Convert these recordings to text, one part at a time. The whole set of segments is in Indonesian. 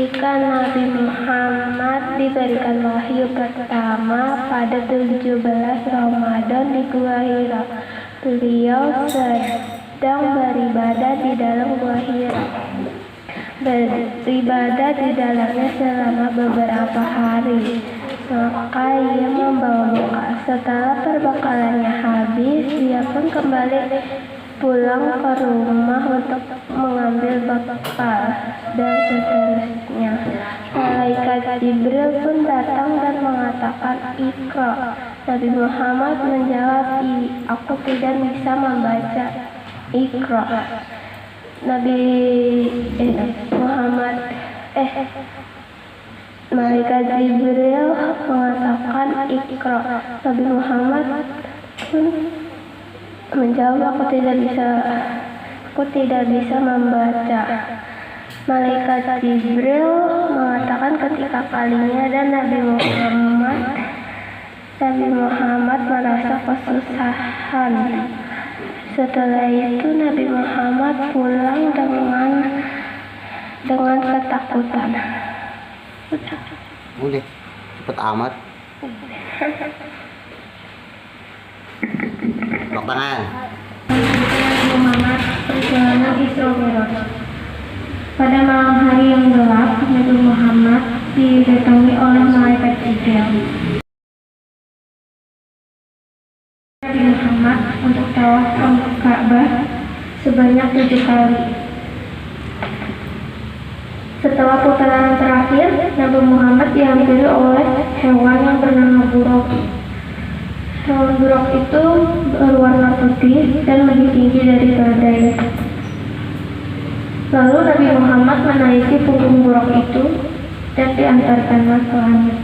Ketika Nabi Muhammad diberikan wahyu pertama pada 17 Ramadan di Gua Hira, beliau sedang beribadah di dalam Gua Hira. Beribadah di dalamnya selama beberapa hari. Maka ia membawa bekal. Setelah perbekalannya habis, ia pun kembali pulang ke rumah untuk mengambil bekal dan seterusnya. Malaikat Jibril pun datang dan mengatakan, "Iqra." Nabi Muhammad menjawab, "Aku tidak bisa membaca." Iqra. Malaikat Jibril mengatakan, "Iqra." Nabi Muhammad pun menjawab, aku tidak bisa membaca." Malaikat Jibril mengatakan ketika kalinya, dan Nabi Muhammad merasa kesusahan. Setelah itu Nabi Muhammad pulang dengan ketakutan. Boleh, cepet amat. Blok tangan. Muhammad perjalanan Isra Mi'raj. Pada malam hari yang gelap, Nabi Muhammad didatangi oleh malaikat Jibril. Nabi Muhammad untuk tawaf ke Ka'bah sebanyak 7 kali. Setelah putaran terakhir, Nabi Muhammad dihampiri oleh hewan yang bernama buruk. Hewan buruk itu berwarna putih dan lebih tinggi dari keledai. Lalu Nabi Muhammad menaiki punggung buruk itu dan diantarkannya ke langit.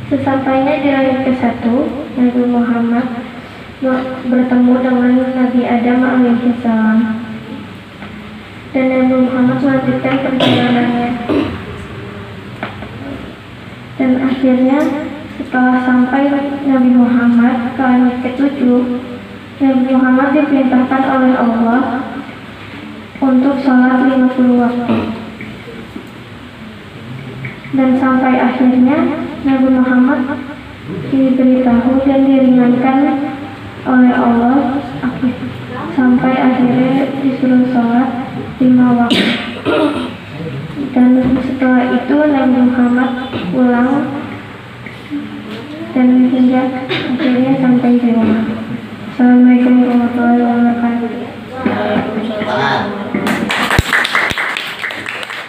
Sesampainya di langit ke-1, Nabi Muhammad bertemu dengan Nabi Adam alaihissalam. Dan Nabi Muhammad melanjutkan perjalanannya. Dan akhirnya setelah sampai Nabi Muhammad ke langit ke-7, Nabi Muhammad diperintahkan oleh Allah untuk sholat 50 waktu. Dan sampai akhirnya Nabi Muhammad diberitahu dan diringankan oleh Allah sampai akhirnya disuruh sholat 5 waktu. Dan setelah itu Nabi Muhammad pulang dan hingga akhirnya sampai di rumah. Assalamualaikum warahmatullahi wabarakatuh.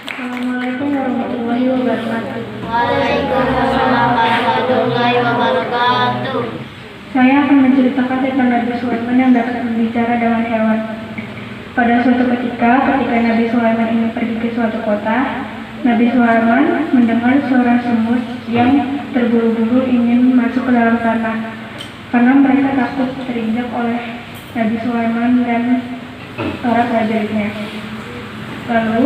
Assalamualaikum warahmatullahi wabarakatuh. Waalaikumsalam warahmatullahi wabarakatuh. Saya akan menceritakan tentang Nabi Sulaiman yang dapat berbicara dengan hewan. Pada suatu ketika Nabi Sulaiman ini pergi ke suatu kota, Nabi Sulaiman mendengar suara semut yang terburu-buru ingin masuk ke dalam tanah karena mereka takut terinjak oleh Nabi Sulaiman dan para prajuritnya. Lalu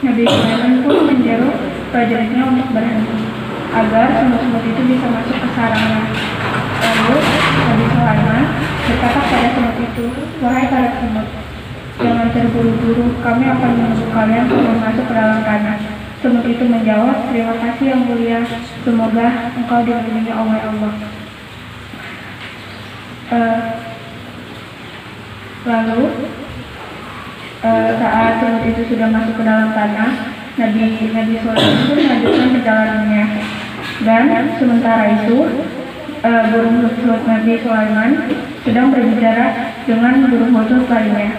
Nabi Sulaiman pun menyeru prajuritnya untuk berhenti agar semut-semut itu bisa masuk ke sarangnya. Lalu Nabi Sulaiman berkata pada semut itu, "Wahai para semut, jangan terburu-buru, kami akan menunggu kalian untuk masuk ke dalam tanah." Semut itu menjawab, "Terima kasih yang mulia, semoga engkau dilindungi oleh Allah." Lalu saat semut itu sudah masuk ke dalam tanah, Nabi Sulaiman pun melanjutkan perjalanannya. Dan sementara itu burung hudhud Nabi Sulaiman sedang berbicara dengan burung hudhud lainnya.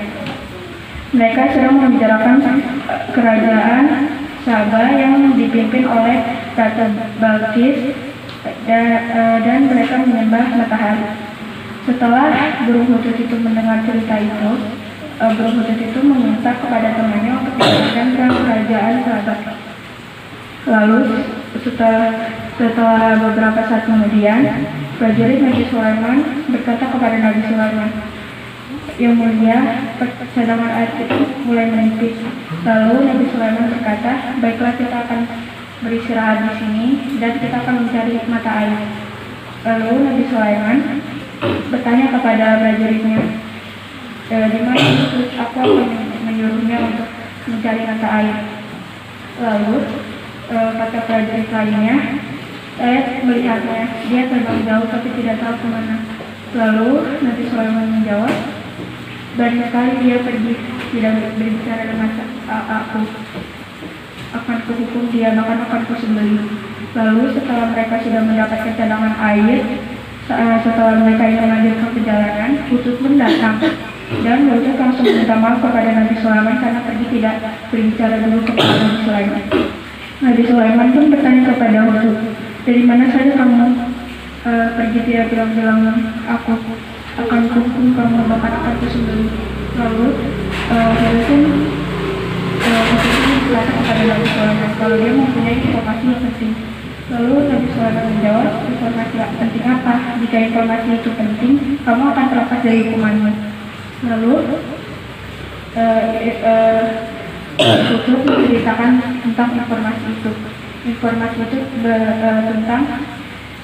Mereka sedang membicarakan kerajaan Saba yang dipimpin oleh Ratu Balqis dan mereka menyembah matahari. Setelah burung hudhud itu mendengar cerita itu, burung hudhud itu meminta kepada temannya untuk menjelaskan kerajaan Saba. Lalu setelah beberapa saat kemudian, prajurit Nabi Sulaiman berkata kepada Nabi Sulaiman, "Yang mulia, cadangan air itu mulai menipis." Lalu Nabi Sulaiman berkata, "Baiklah, kita akan beristirahat di sini dan kita akan mencari mata air." Lalu Nabi Sulaiman bertanya kepada prajuritnya, "Di mana aku akan menyuruhnya untuk mencari mata air?" Lalu kata prajurit lainnya, saya melihatnya, dia terbang jauh tapi tidak tahu kemana. Lalu Nabi Sulaiman menjawab, banyak kali dia pergi, tidak berbicara dengan aku. Akan kuhukum dia, bahkan akan kusembelih. Lalu setelah mereka sudah mendapatkan cadangan air, setelah mereka ingin melanjutkan perjalanan, Hudhud pun datang. Dan Hudhud langsung minta maaf kepada Nabi Sulaiman karena pergi tidak berbicara dulu kepada Nabi Sulaiman. Nabi Sulaiman pun bertanya kepada Hudhud, dari mana saja kamu pergi tidak bilang-bilang aku? Akan kuhukum kamu, bahkan akan kusembelih. Lalu Hudhud pun menjelaskan kepada Nabi Sulaiman kalau dia mempunyai informasi yang penting. Lalu Nabi Sulaiman menjawab, informasi penting apa? Jika informasi itu penting, kamu akan terlepas dari hukumanmu. Lalu Hudhud menceritakan tentang informasi itu. Informasi itu tentang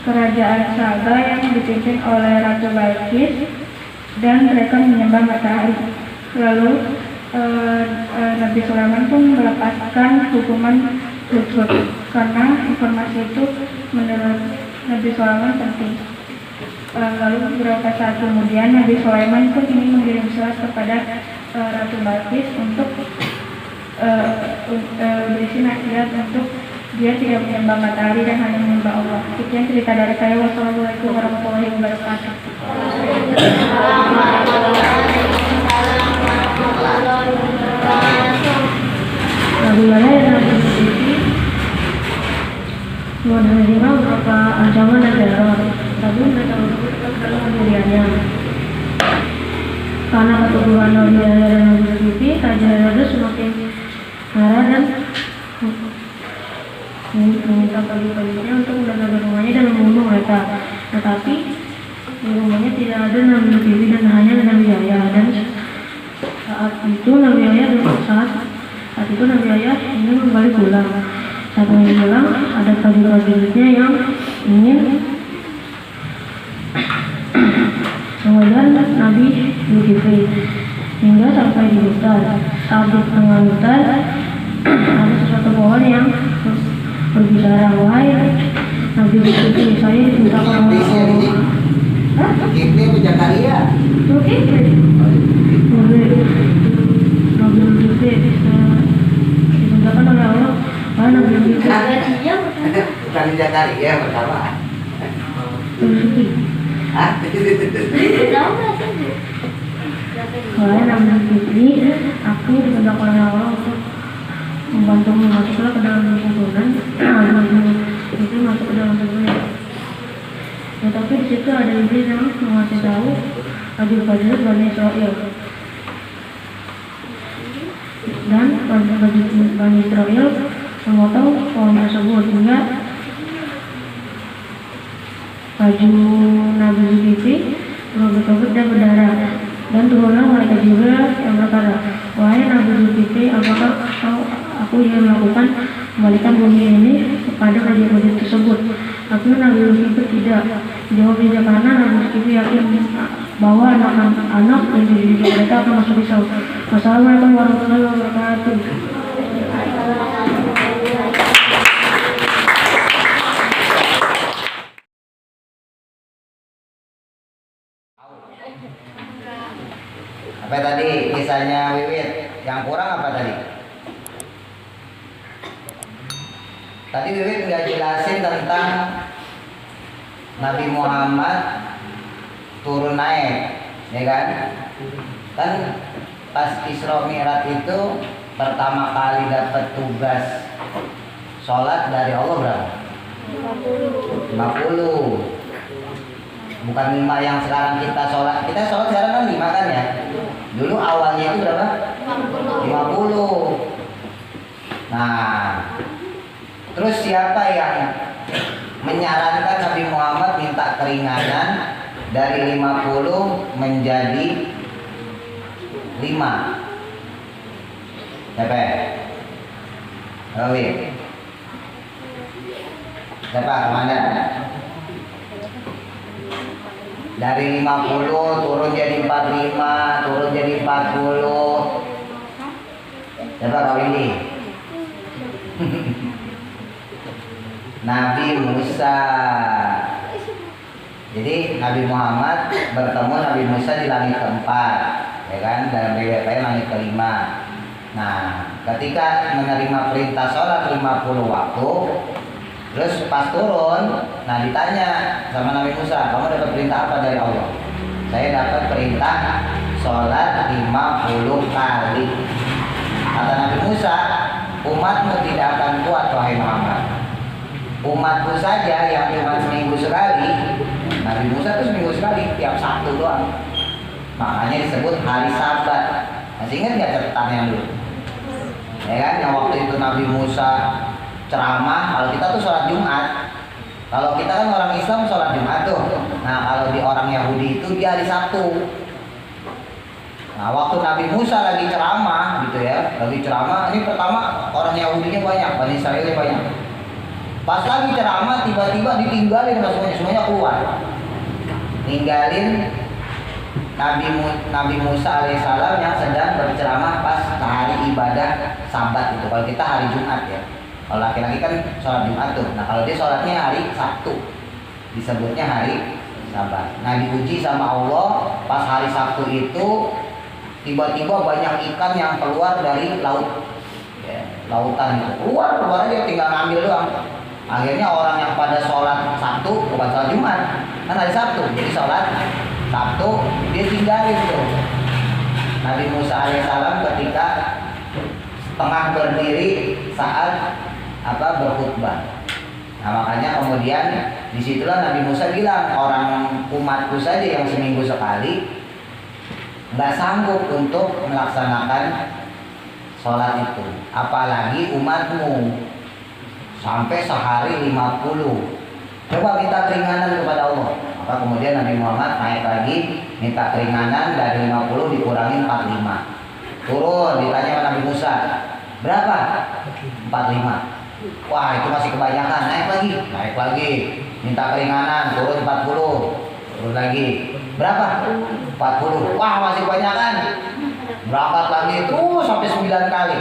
kerajaan Saba yang dipimpin oleh Ratu Balqis dan mereka menyembah matahari. Lalu Nabi Sulaiman pun melepaskan hukuman Hudhud karena informasi itu menurut Nabi Sulaiman penting. Lalu beberapa saat kemudian Nabi Sulaiman pun ingin mengirim surat kepada Ratu Balqis untuk berisi nasihat untuk dia tidak menyembah matahari dan hanya menyembah Allah. Sekian cerita dari saya. Wassalamualaikum warahmatullahi wabarakatuh. Bagaimana yang terjadi menerima beberapa ancaman dan teror, tapi mereka tersebut tetap dalam pendiriannya. Karena keteguhan Nabi Yahya dan Nabi Zulkifli, Raja Herodes semakin marah dan meminta prajurit-prajuritnya untuk mendatangi rumahnya dan membunuh mereka. Tetapi di rumahnya tidak ada Nabi Zulkifli dan hanya Nabi Yahya. Dan saat itu Nabi Yahya ingin kembali pulang. Saat ingin pulang, ada prajurit-prajuritnya yang ingin mengejar Nabi Zulkifli hingga sampai di hutan. Saat di tengah hutan ada sesuatu pohon yang berbicara, wahai Nabi Zulkifli, saya diperintahkan oleh Allah. Zulkifli atau Zakaria? Zulkifli. Nabi Zulkifli diperintahkan oleh Allah. Wahai Nabi Zulkifli. Bukan Zakaria pertama. Zulkifli. Wahai Nabi Zulkifli, aku diperintahkan oleh Allah untuk membantumu masuklah ke dalam kumpulan. Itu masuk ke dalam kumpulan. Tetapi di situ ada iblis yang mengasih tahu prajurit Bani Israel. Dan prajurit Bani Israel memotong pohon tersebut hingga baju Nabi Zulkifli berobek-obek dan berdarah. Dan turunlah malaikat Jibril yang berkata, wahai Nabi Zulkifli, apakah aku ingin melakukan kembalikan bumi ini kepada prajurit tersebut? Tapi Nabi Zulkifli tidak. Jawab dia karena Nabi Zulkifli yakin bahwa anak-anak dan cucu mereka akan masuk Islam. Wassalamualaikum warahmatullahi wabarakatuh. Apa tadi kisahnya Wiwit? Yang kurang apa tadi? Tadi Wiwit nggak jelasin tentang Nabi Muhammad turun naik, ya kan? Kan pas Isra Mi'raj itu pertama kali dapat tugas sholat dari Allah berapa? 50. Bukan 5 yang sekarang kita sholat. Kita sholat sekarang kan 5 kan ya? Dulu awalnya itu berapa? 50. Nah, terus siapa yang menyarankan Nabi Muhammad minta keringanan dari 50 menjadi 5? Siapa? Rawi. Siapa? Komandan? Dari 50 turun jadi 45, turun jadi 40. Siapa kau ini? Nabi Musa. Jadi Nabi Muhammad bertemu Nabi Musa di langit keempat, ya kan? Dalam riwayat lain langit kelima. Nah, ketika menerima perintah sholat 50 waktu, terus pas turun, nah ditanya sama Nabi Musa, kamu dapat perintah apa dari Allah? Saya dapat perintah sholat 50 kali. Kata Nabi Musa, umatmu tidak akan kuat wahai Muhammad. Umatku saja yang cuma seminggu sekali. Nabi Musa itu seminggu sekali, tiap Sabtu doang. Makanya disebut hari Sabat. Masih ingat nggak catatan yang dulu? Ya kan, yang waktu itu Nabi Musa ceramah. Kalau kita tuh sholat Jumat. Kalau kita kan orang Islam sholat Jumat tuh. Nah, kalau di orang Yahudi itu dia hari Sabtu. Nah, waktu Nabi Musa lagi ceramah gitu ya, lagi ceramah. Ini pertama orang Yahudinya banyak, Bani Israilnya banyak. Pas lagi ceramah tiba-tiba ditinggalin semuanya keluar. Ninggalin Nabi Musa alaihissalam yang sedang berceramah pas hari ibadah Sabat itu. Kalau kita hari Jumat ya. Kalau laki-laki kan sholat Jumat tuh. Nah kalau dia sholatnya hari Sabtu, disebutnya hari Sabat. Nah diuji sama Allah pas hari Sabtu itu tiba-tiba banyak ikan yang keluar dari laut, ya, lautan itu keluar aja tinggal ngambil doang. Akhirnya orang yang pada sholat Sabtu bukan sholat Jumat, kan hari Sabtu, jadi sholat Sabtu dia tinggalin tuh. Nabi Musa alaihissalam ketika tengah berdiri saat berkhutbah. Nah makanya kemudian disitulah Nabi Musa bilang, orang umatku saja yang seminggu sekali nggak sanggup untuk melaksanakan sholat itu, apalagi umatmu sampai sehari 50. Coba minta keringanan kepada Allah. Maka kemudian Nabi Muhammad naik lagi minta keringanan, dari 50 dikurangi 45. Turun ditanya sama Nabi Musa, berapa? 45. Wah itu masih kebanyakan, naik lagi minta keringanan, turun 40. Turun lagi, berapa? 40. Wah masih kebanyakan, berangkat lagi terus sampai 9 kali.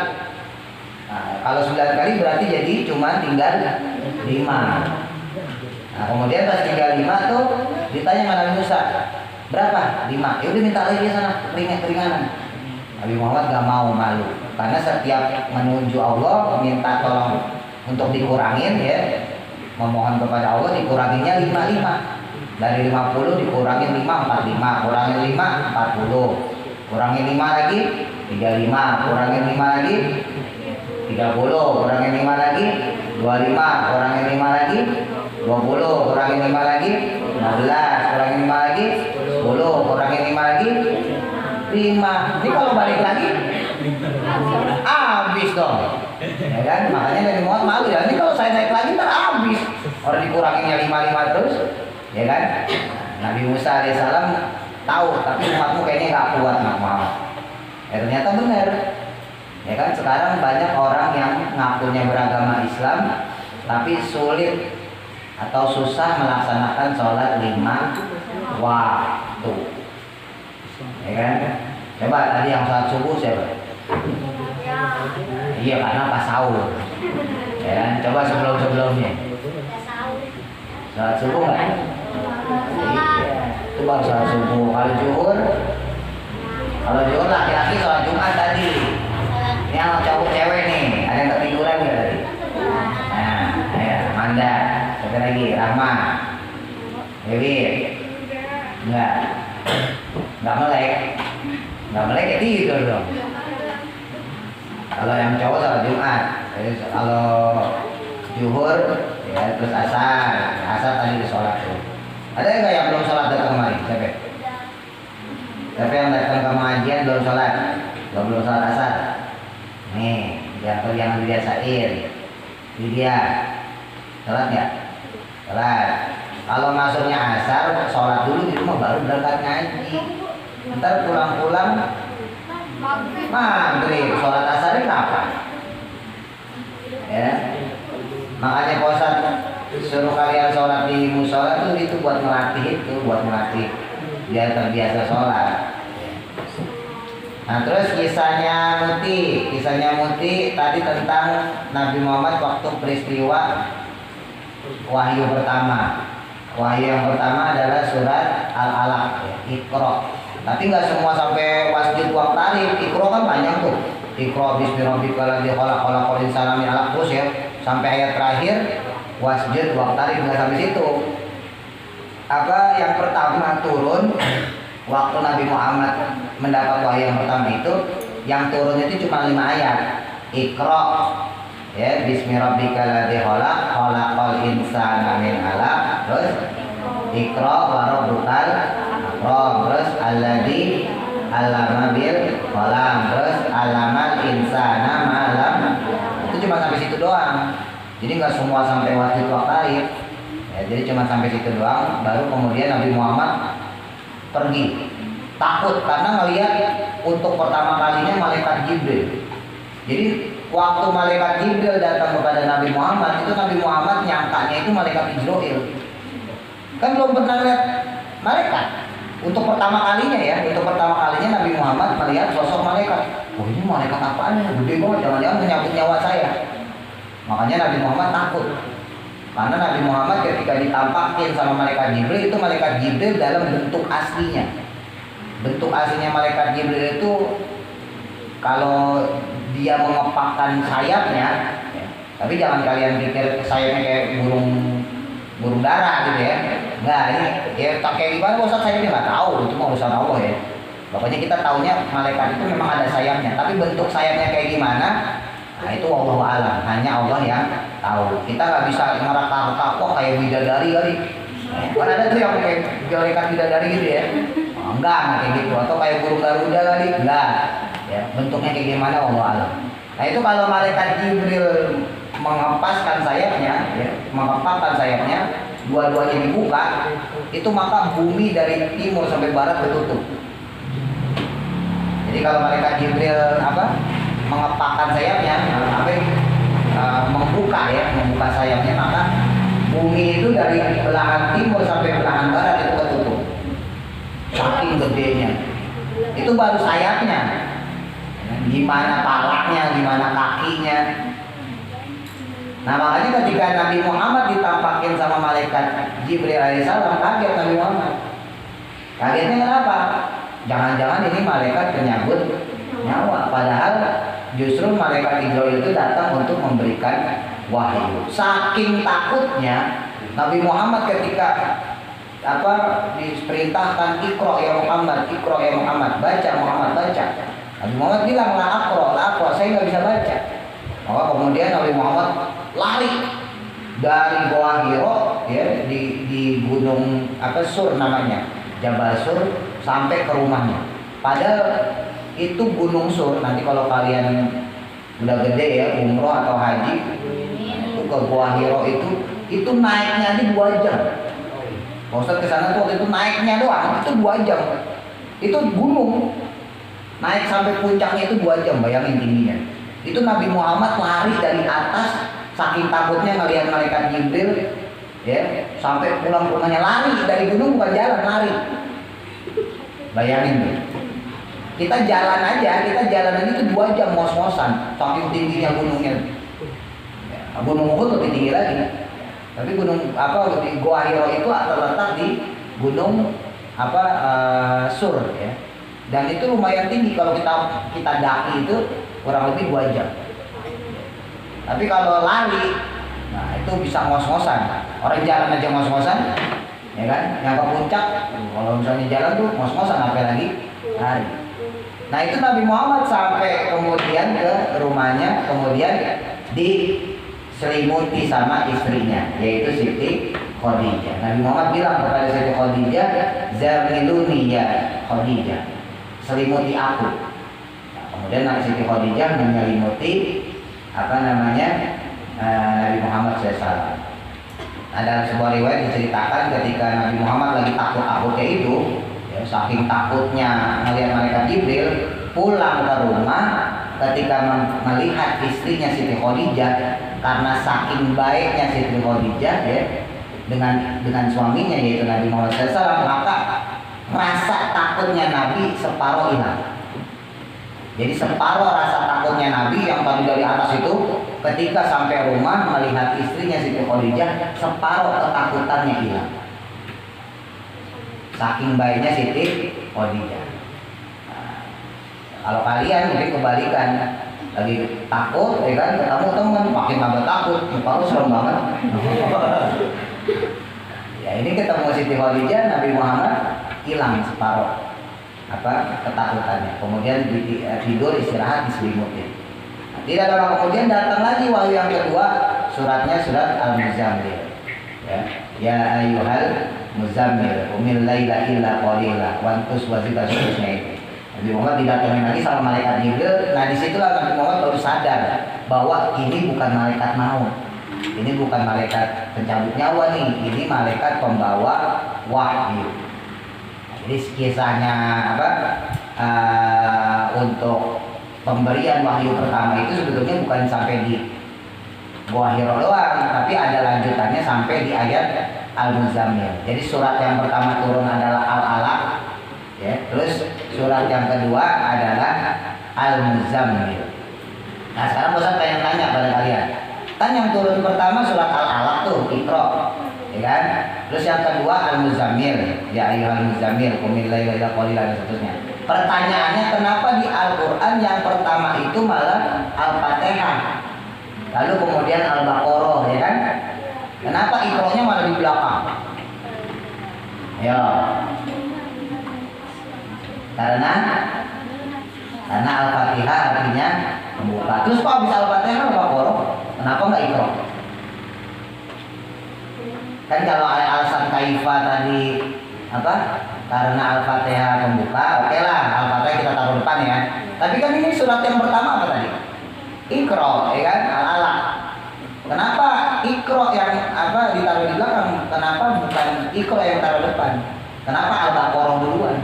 Nah, kalau 9 kali berarti jadi cuma tinggal 5. Nah, kemudian pas tinggal 5 tuh ditanya sama Nabi Musa, berapa? 5. Ya udah minta lagi sana keringanan. Nabi Muhammad gak mau, malu. Karena setiap menuju Allah minta tolong untuk dikurangin ya, memohon kepada Allah dikuranginnya 5. Dari 50 dikurangin 5, 45. Kurangin 5, 40. Kurangin 5 lagi 35. Kurangin 5 lagi 30, kurangin 5 lagi 25, kurangin 5 lagi 20, kurangin 5 lagi 15, kurangin 5 lagi 10, kurangin 5 lagi 5. Ini kalau balik lagi habis dong, ya kan? Makanya Nabi Muhammad malu ya, ini kalau saya naik lagi ntar habis. Orang dikuranginnya 5 terus, ya kan? Nabi Musa alaihissalam tahu, tapi umatmu kayaknya nggak kuat Muhammad. Ya ternyata benar. Ya kan, sekarang banyak orang yang ngakunya beragama Islam tapi sulit atau susah melaksanakan sholat 5 waktu. Ya kan? Coba tadi yang sholat subuh siapa? Iya karena pas sahur. Ya kan? Coba sebelumnya. Sholat subuh nggak? Iya. Itu baru sholat subuh. Kalau zuhur laki-laki sholat Jumat tadi. Ini yang cowok cewek nih, ada yang ketiduran nggak tadi? Nah, ya, Manda, satu lagi, Rahma, Dewi, nggak melek ya tidur dong. Kalau yang cowok sholat Jumat, kalau zuhur, ya terus asar tadi sholat tuh. Ada nggak yang belum sholat datang kemari? Siapa yang datang ke pengajian belum sholat asar? Nih, yang dibiasain. Ini dia. Sholat nggak? Sholat. Kalau masuknya asar, sholat dulu di rumah baru berangkat ngaji. Ntar pulang-pulang maghrib, sholat asarnya kapan? Ya. Makanya Pak Ustadz suruh kalian sholat di musola tuh itu buat melatih biar terbiasa sholat. Nah terus kisahnya Muti tadi tentang Nabi Muhammad waktu peristiwa wahyu pertama. Wahyu yang pertama adalah surat Al-Alaq, ya, Iqra. Tapi nggak semua sampai wasjud waqtarib. Iqra kan panjang tuh. Iqra bismi rabbikal ladzi khalaq, khalaqal insana min 'alaq, terus ya sampai ayat terakhir wasjud waqtarib, nggak sampai situ. Apa yang pertama turun waktu Nabi Muhammad mendapat wahyu yang pertama itu, yang turun itu cuma 5 ayat. Iqra, ya, bismi rabbikal ladzi khalaq, khalaqal insana min 'alaq, terus Iqra wa rabbukal akram, terus alladzi 'allama bil qalam, terus 'allamal insana ma lam. Itu cuma sampai situ doang. Jadi nggak semua sampai wasjud waqtarib. Ya, jadi cuma sampai situ doang. Baru kemudian Nabi Muhammad pergi. Takut karena ngelihat untuk pertama kalinya malaikat Jibril. Jadi waktu malaikat Jibril datang kepada Nabi Muhammad, itu Nabi Muhammad nyangkanya itu malaikat Israel. Kan belum pernah lihat malaikat. Untuk pertama kalinya ya, untuk pertama kalinya Nabi Muhammad melihat sosok malaikat. Oh ini malaikat apaan ya? Gede banget, jangan-jangan menyambut nyawa saya. Makanya Nabi Muhammad takut. Karena Nabi Muhammad ketika ditampakin sama malaikat Jibril, itu malaikat Jibril dalam bentuk aslinya. Bentuk aslinya malaikat Jibril itu kalau dia mengepakkan sayapnya, ya, tapi jangan kalian pikir sayapnya kayak burung dara gitu ya. Enggak, ini ya kayak gimana Ustaz sayapnya nggak tahu, itu mau urusan Allah ya. Pokoknya kita taunya malaikat itu memang ada sayapnya, tapi bentuk sayapnya kayak gimana? Nah itu wallahu alam, hanya Allah yang tahu. Kita nggak bisa ngeraka-raka kok kayak bidadari kali. Kan ada tuh yang kayak malaikat bidadari gitu ya. Oh, enggak kayak gitu, atau kayak burung garuda kali. Enggak. Ya, bentuknya kayak gimana wallahu alam. Nah itu kalau malaikat Jibril mengepaskan sayapnya, ya, mengepakkan sayapnya, dua-duanya dibuka, itu maka bumi dari timur sampai barat tertutup. Jadi kalau malaikat Jibril mengepakkan sayapnya, membuka sayapnya, maka bumi itu dari belahan timur sampai belahan barat itu tertutup. Saking gedenya. Itu baru sayapnya. Gimana palanya, gimana kakinya. Nah makanya ketika Nabi Muhammad ditampakin sama malaikat Jibril alaihissalam, kaget Nabi Muhammad. Kagetnya kenapa? Jangan-jangan ini malaikat penyambut nyawa. Padahal justru malaikat Jibril itu datang untuk memberikan wahyu. Saking takutnya Nabi Muhammad ketika diperintahkan Iqra ya Muhammad, Iqra ya Muhammad, baca Muhammad, baca. Nabi Muhammad bilang la aqra, saya nggak bisa baca. Maka kemudian Nabi Muhammad lari dari Goa Hiro, ya, di gunung Sur namanya, Jabal Sur, sampai ke rumahnya. Padahal itu Gunung Sur, nanti kalau kalian udah gede ya umroh atau haji, itu ke Goa Hiro itu naiknya di 2 jam. Pak Ustadz kesana tuh waktu itu naiknya doang itu 2 jam. Itu gunung, naik sampai puncaknya itu 2 jam, bayangin tingginya. Itu Nabi Muhammad lari dari atas saking takutnya ngelihat malaikat Jibril, ya, sampai pulang ke rumahnya lari dari gunung, bukan jalan, lari. Bayangin tuh. Kita jalan aja itu 2 jam ngos-ngosan saking tingginya gunungnya. Ya, Gunung Uhud lebih tinggi lagi. Tapi gunung di Goa Hiro itu terletak di gunung Sur ya. Dan itu lumayan tinggi, kalau kita daki itu kurang lebih 2 jam. Tapi kalau lari, nah itu bisa ngos-ngosan. Orang jalan aja ngos-ngosan, ya kan? Yang ke puncak, kalau misalnya jalan tuh ngos-ngosan, apalagi lari. Nah itu Nabi Muhammad sampai kemudian ke rumahnya, kemudian diselimuti sama istrinya, yaitu Siti Khadijah. Nabi Muhammad bilang kepada Siti Khadijah, zamiluni ya Khadijah, selimuti aku. Nah, kemudian Siti Khadijah menyelimuti Nabi Muhammad SAW. Nah, dalam sebuah riwayat diceritakan ketika Nabi Muhammad lagi takut-takutnya itu, ya, saking takutnya melihat malaikat Jibril, pulang ke rumah ketika melihat istrinya Siti Khadijah, karena saking baiknya Siti Khadijah ya dengan suaminya yaitu Nabi Muhammad SAW, maka rasa takutnya Nabi separuh hilang. Jadi separuh rasa takutnya Nabi yang tadi dari atas itu, ketika sampai rumah melihat istrinya Siti Khadijah, separuh ketakutannya hilang. Saking baiknya Siti Khadijah. Nah, kalau kalian mungkin kebalikan, lagi takut, ya kan, ketemu teman makin tambah takut, muka lu serem banget. Ya ini ketemu Siti Khadijah, Nabi Muhammad hilang separuh ketakutannya. Kemudian tidur istirahat diselimutin. Nah, tidak lama kemudian datang lagi wahyu yang kedua, suratnya surat Al-Muzammil. Ya ayyuhal muzammil qumil laila illa qalila wantus wazida seterusnya itu. Nabi Muhammad didatangin lagi sama malaikat Jibril. Nah disitulah Nabi Muhammad baru sadar bahwa ini bukan malaikat maut, ini bukan malaikat pencabut nyawa nih, ini malaikat pembawa wahyu. Jadi kisahnya untuk pemberian wahyu pertama itu sebetulnya bukan sampai di Gua Hiro doang, tapi ada lanjutannya sampai di ayat Al-Muzammil. Jadi surat yang pertama turun adalah Al-Alaq, ya. Terus surat yang kedua adalah Al-Muzammil. Nah sekarang bosan tanya-tanya pada kalian. Kan yang turun pertama surat Al-Alaq tuh, Iqra, ya kan? Terus yang kedua Al-Muzammil, ya ayyuhal muzammil qumil laila illa qalilan dan seterusnya. Pertanyaannya kenapa di Al-Qur'an yang pertama itu malah Al-Fatihah? Lalu kemudian Al-Baqarah, ya kan? Kenapa Iqra-nya malah di belakang? Ya. Karena Al-Fatihah artinya pembuka. Terus kok bisa Al-Fatihah Al-Baqarah? Kenapa nggak Iqra? Kan kalau alasan kaifa tadi karena Al-Fatihah pembuka, oke lah, Al-Fatihah kita taruh depan ya. Tapi kan ini surat yang pertama apa tadi? Iqra, ya kan? Al-Alaq. Kenapa Iqra yang ditaruh di belakang? Kenapa bukan Iqra yang taruh depan? Kenapa Al-Baqarah duluan?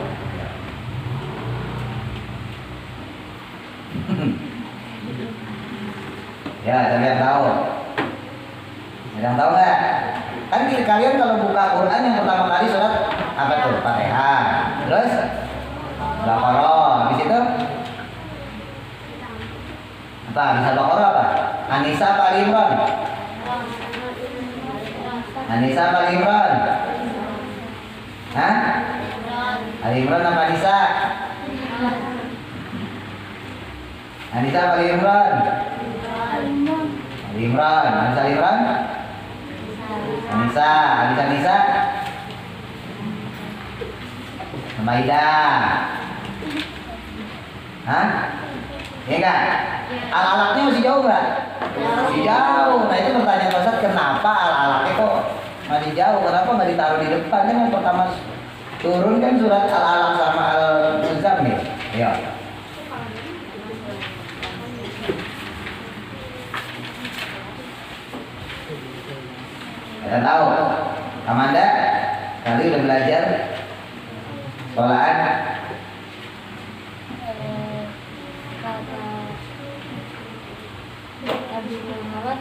Ya, kalian tahu? Kalian tahu nggak? Kan kalian kalau buka Quran yang pertama kali surat apa tuh? Fatihah. Terus Baqarah. Habis itu apa? Bisa Baqarah apa? An-Nisa apa Ali Imran? An-Nisa apa Ali Imran? Hah? Ali Imran apa Nisa? An-Nisa apa Ali Imran? Ali Imran. An-Nisa Ali Imran? Nisa. Maidah. Hah? Ya enggak? Al-Alaqnya masih jauh enggak? Masih jauh. Nah itu pertanyaan Ustaz, kenapa Al-Alaqnya kok masih jauh? Kenapa nggak ditaruh di depan? Kan yang pertama turun kan surat Al-Alaq sama Al-Muzammil. Ya. Kalian tahu? Amanda, kali udah belajar sekolahan? Nabi Muhammad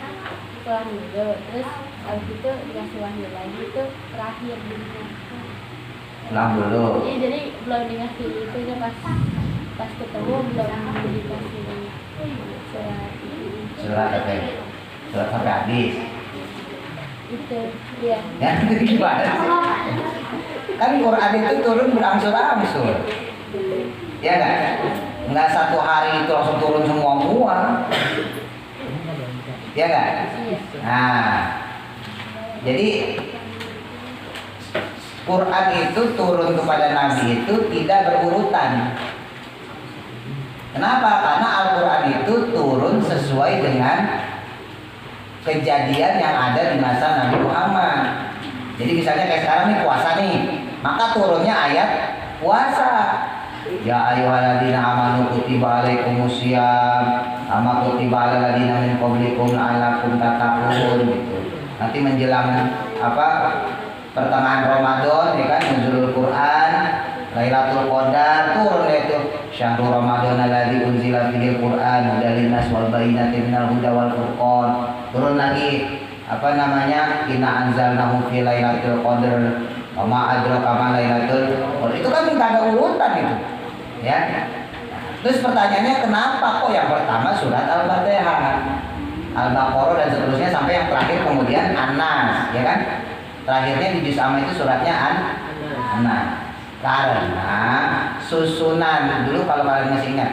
setelah itu, terus abis itu dikasih wahyu lagi itu terakhir dunia. Ulang dulu. Jadi belum dikasih itu pas ketemu belum dikasih surat itu. Surat apa? Surat sampai habis. Itu ya. Ya, gimana sih? Kan Quran itu turun berangsur-angsur. Ya kan? Enggak satu hari itu langsung turun semua. Ya kan? Nah, jadi Quran itu turun kepada Nabi itu tidak berurutan. Kenapa? Karena Al-Quran itu turun sesuai dengan kejadian yang ada di masa Nabi Muhammad. Jadi misalnya kayak sekarang nih puasa nih, maka turunnya ayat puasa. Ya ayyuhalladzina amanu kutiba alaikumusiyam kama kutiba alal ladzina min qablikum la'allakum tattaqun gitu. Nanti menjelang pertengahan Ramadan ya kan, nuzulul Quran, Lailatul Qadar, turun itu syahrul Ramadan alladzi unzila fihil Quran hudal linnas wal bayyinatin minal huda wal furqan. Turun lagi inna anzalnahu fi lailatul qadar wa ma adraka ma lailatul qadar. Itu kan minta ada urutan itu. Ya. Terus pertanyaannya kenapa kok yang pertama surat Al-Fatihah, Al-Baqarah dan seterusnya sampai yang terakhir kemudian An-Nas, ya kan? Terakhirnya di juz amma itu suratnya An-Nas. Karena susunan dulu kalau kalian masih ingat,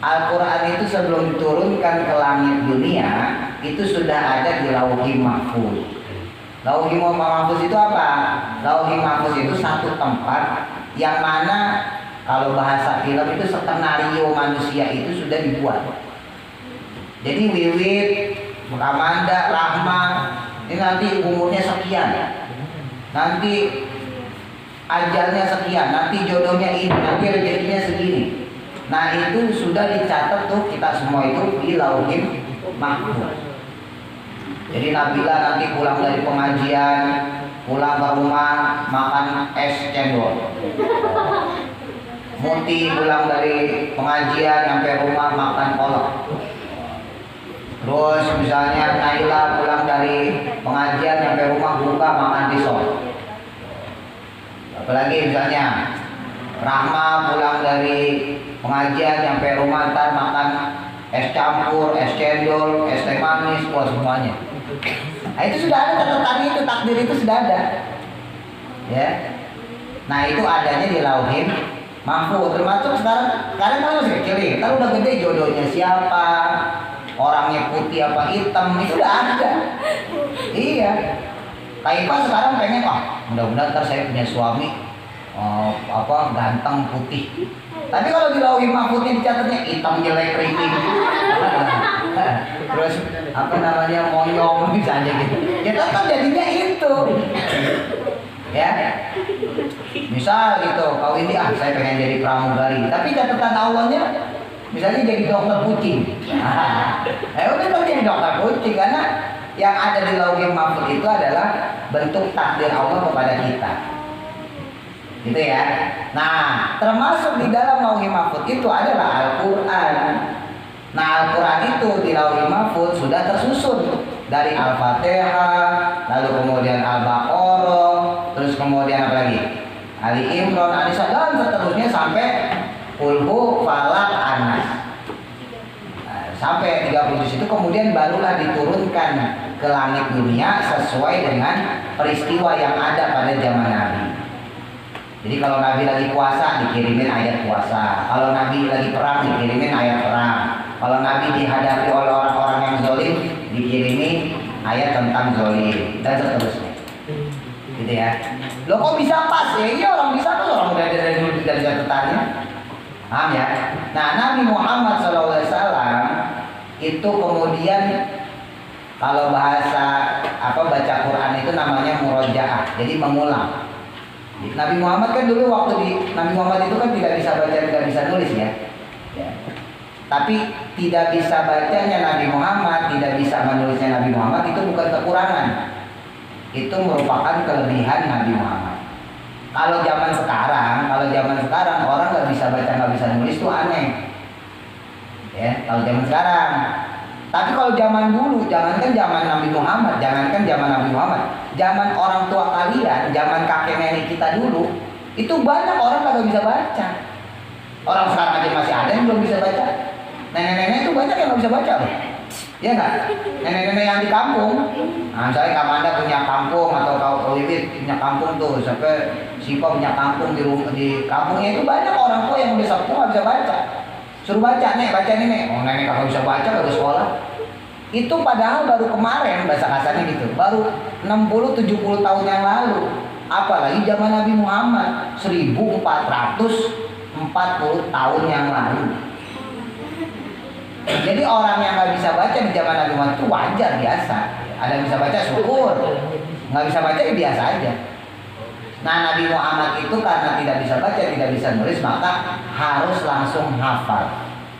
Al-Quran itu sebelum diturunkan ke langit dunia itu sudah ada di Lauhil Mahfuz. Lauhil Mahfuz itu apa? Lauhil Mahfuz itu satu tempat yang mana kalau bahasa film itu skenario manusia itu sudah dibuat. Jadi Wiwit, Amanda, Rahma ini nanti umurnya sekian, nanti ajalnya sekian, nanti jodohnya ini, nanti rezekinya segini. Nah itu sudah dicatat tuh kita semua itu di Lauhil Mahfuz. Jadi Nabila nanti pulang dari pengajian, pulang ke rumah makan es cendol. Muti pulang dari pengajian sampai rumah makan kolak. Terus misalnya Naila pulang dari pengajian sampai rumah buka makan pisau. Apalagi misalnya Rahma pulang dari pengajian sampai rumah ntar makan es campur, es cendol, es teh manis, buat semuanya. Nah itu sudah ada catatan itu, takdir itu sudah ada. Ya. Nah itu adanya di Lauhil Mahfuz. Termasuk sekarang kan masih kecil nih, kalau udah gede jodohnya siapa, orangnya putih apa hitam itu udah ada. Iya. Kaifa sekarang pengen mudah-mudahan ntar saya punya suami ganteng putih. Tapi kalau di Lauhil Mahfuznya dicatatnya hitam jelek keriting. Terus monyong misalnya gitu. Ya tetap jadinya itu. Ya. Misal gitu, kau ini saya pengen jadi pramugari, tapi catatan awalnya misalnya jadi dokter kucing. Udah jadi dokter kucing karena yang ada di Lauhil Mahfuz itu adalah bentuk takdir Allah kepada kita. Gitu ya. Nah, termasuk di dalam Lauhil Mahfuz itu adalah Al-Qur'an. Nah, Al-Quran itu di Lauhil Mahfuz sudah tersusun dari Al-Fatihah, lalu kemudian Al-Baqarah, terus kemudian apa lagi? Ali Imran, An-Nisa dan seterusnya sampai Qul Falaq, An-Nas. Nah, sampai 30 juz itu kemudian barulah diturunkan ke langit dunia sesuai dengan peristiwa yang ada pada zaman Nabi. Jadi kalau Nabi lagi puasa dikirimin ayat puasa, kalau Nabi lagi perang dikirimin ayat perang, kalau Nabi dihadapi oleh orang-orang yang zalim dikirimi ayat tentang zalim dan seterusnya. Gitu ya. Loh kok bisa pas ya? Iya orang bisa pas, orang udah dari dulu dari catatannya. Paham ya? Nah Nabi Muhammad SAW itu kemudian kalau bahasa baca Quran itu namanya murojaah, jadi mengulang. Nabi Muhammad kan dulu waktu Nabi Muhammad itu kan tidak bisa baca, tidak bisa nulis ya. Tapi tidak bisa bacanya Nabi Muhammad, tidak bisa menulisnya Nabi Muhammad itu bukan kekurangan. Itu merupakan kelebihan Nabi Muhammad. Kalau zaman sekarang orang nggak bisa baca, nggak bisa nulis itu aneh. Ya, kalau zaman sekarang. Tapi kalau zaman dulu, jangankan zaman Nabi Muhammad, zaman orang tua kalian, zaman kakek nenek kita dulu, itu banyak orang kagak bisa baca. Orang sekarang aja masih ada yang belum bisa baca. Nenek-nenek itu banyak yang nggak bisa baca loh. Iya nggak? Nenek-nenek yang di kampung, nah misalnya Kamanda punya kampung atau kau Wiwit punya kampung tuh, sampai Sipa punya kampung di kampungnya itu banyak orang tua yang udah sepuh nggak bisa baca. Suruh baca nek, oh nenek kagak bisa baca, kagak sekolah. Itu padahal baru kemarin, bahasa kasarnya gitu, baru 60-70 tahun yang lalu. Apalagi zaman Nabi Muhammad 1440 tahun yang lalu. Jadi orang yang nggak bisa baca di zaman Nabi Muhammad itu wajar, biasa. Ada yang bisa baca syukur, nggak bisa baca ya biasa aja. Nah Nabi Muhammad itu karena tidak bisa baca, tidak bisa nulis, maka harus langsung hafal.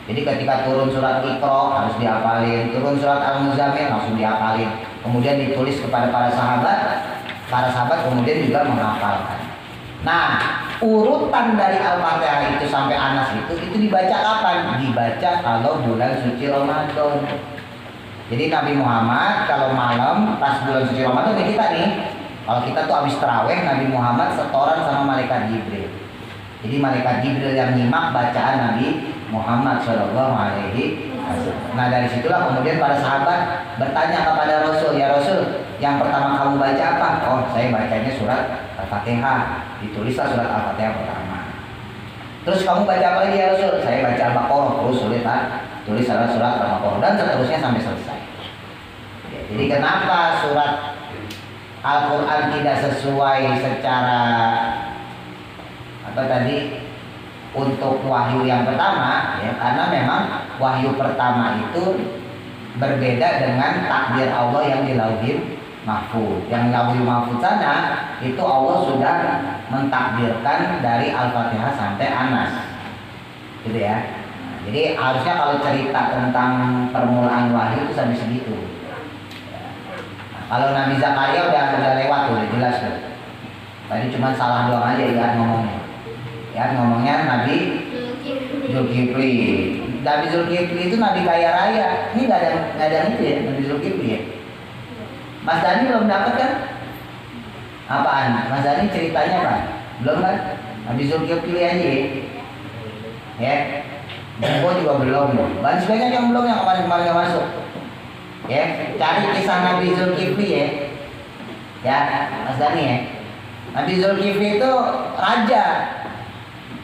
Jadi ketika turun surat Iqra harus dihafalin, turun surat Al-Muzammil langsung dihafalin. Kemudian ditulis kepada para sahabat kemudian juga menghafalkan. Nah, urutan dari Al-Fatihah itu sampai Anas itu dibaca kapan? Dibaca kalau bulan suci Ramadan. Jadi Nabi Muhammad kalau malam pas bulan suci Ramadan ya kita nih, kalau kita tuh habis taraweh, Nabi Muhammad setoran sama malaikat Jibril. Jadi malaikat Jibril yang nyimak bacaan Nabi Muhammad Shallallahu Alaihi Wasallam. Nah dari situlah kemudian para sahabat bertanya kepada Rasul, ya Rasul, yang pertama kamu baca apa? Oh saya bacanya surat Al-Fatihah. Ditulislah surat Al-Fatihah pertama. Terus kamu baca apa lagi ya Rasul? Saya baca Al-Baqarah. Terus tulis surat Al-Baqarah dan seterusnya sampai selesai. Ya, jadi kenapa surat Al-Quran tidak sesuai secara apa tadi untuk wahyu yang pertama ya, karena memang wahyu pertama itu berbeda dengan takdir Allah yang di Lauhil Mahfuz. Yang Lauhil Mahfuz sana itu Allah sudah mentakdirkan dari Al-Fatihah sampai Anas gitu ya. Nah, jadi harusnya kalau cerita tentang permulaan wahyu itu sampai segitu. Kalau Nabi Zakaria udah lewat tuh, udah jelas tuh. Tadi cuma salah doang aja ya ngomongnya. Ya ngomongnya Nabi Zulkifli. Nabi Zulkifli itu Nabi kaya raya. Ini nggak ada itu ya Nabi Zulkifli ya. Mas Dani belum dapat kan? Apaan? Mas Dani ceritanya apa? Belum kan? Nabi Zulkifli aja ya. Ya. Gue juga belum. Banyak banyak yang belum, yang kemarin-kemarin nggak masuk. Ya, cari kisah Nabi Zulkifli ya. Ya, Mas Dani ya. Nabi Zulkifli itu raja.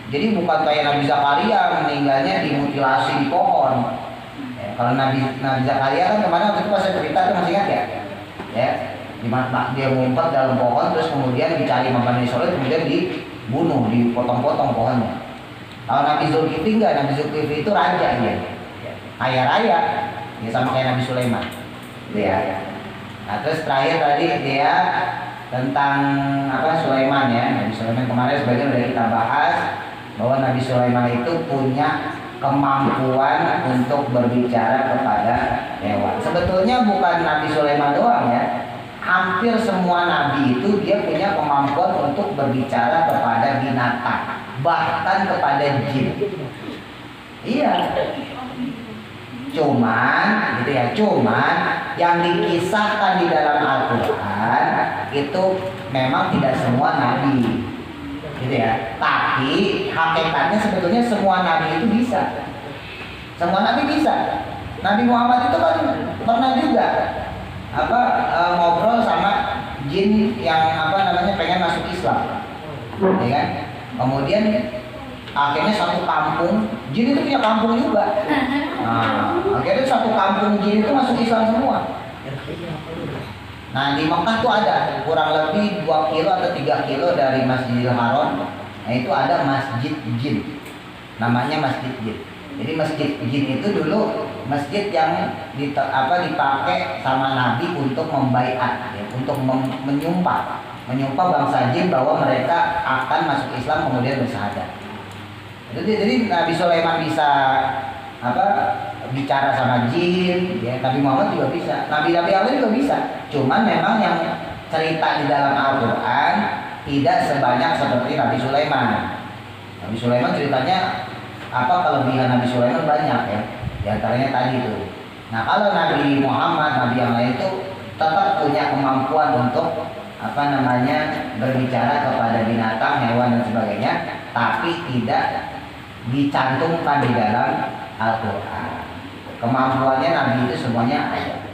Jadi bukan kayak Nabi Zakaria meninggalnya dimutilasi di pohon. Ya, kalau Nabi Zakaria kan kemarin waktu itu pas saya cerita tuh masih ingat ya? Ya, dimana dia ngumpet dalam pohon terus kemudian dicari sama Bani Israil kemudian dibunuh, dipotong-potong pohonnya. Kalau Nabi Zulkifli enggak, Nabi Zulkifli itu raja dia. Kaya raya. Ya sama kayak Nabi Sulaiman. Ya. Nah, terus terakhir tadi dia tentang apa Sulaiman ya. Nabi Sulaiman kemarin sebagian udah kita bahas bahwa Nabi Sulaiman itu punya kemampuan untuk berbicara kepada hewan. Sebetulnya bukan Nabi Sulaiman doang ya. Hampir semua nabi itu dia punya kemampuan untuk berbicara kepada binatang, bahkan kepada jin. Iya. Cuman gitu ya, yang dikisahkan di dalam Al-Quran itu memang tidak semua nabi gitu ya, tapi hakikatnya sebetulnya semua nabi itu bisa. Semua nabi bisa. Nabi Muhammad itu kan pernah juga ngobrol sama jin yang pengen masuk Islam ya kan. Kemudian akhirnya satu kampung jin itu punya kampung juga. Nah, akhirnya satu kampung jin itu masuk Islam semua. Nah di Mekah tuh ada kurang lebih 2 kilo atau 3 kilo dari Masjidil Haram. Nah itu ada masjid jin, namanya masjid jin. Jadi masjid jin itu dulu masjid yang dipakai sama Nabi untuk membaiat, ya, untuk menyumpah bangsa jin bahwa mereka akan masuk Islam kemudian bersyahadat. Jadi Nabi Sulaiman bisa bicara sama jin, ya, Nabi Muhammad juga bisa, nabi-nabi Allah juga bisa. Cuman memang yang cerita di dalam Al-Quran tidak sebanyak seperti Nabi Sulaiman. Nabi Sulaiman ceritanya kelebihan Nabi Sulaiman banyak ya. Di antaranya tadi itu. Nah kalau Nabi Muhammad, Nabi yang lain itu tetap punya kemampuan untuk berbicara kepada binatang, hewan dan sebagainya, tapi tidak dicantumkan di dalam Al-Quran. Kemampuannya Nabi itu semuanya ada.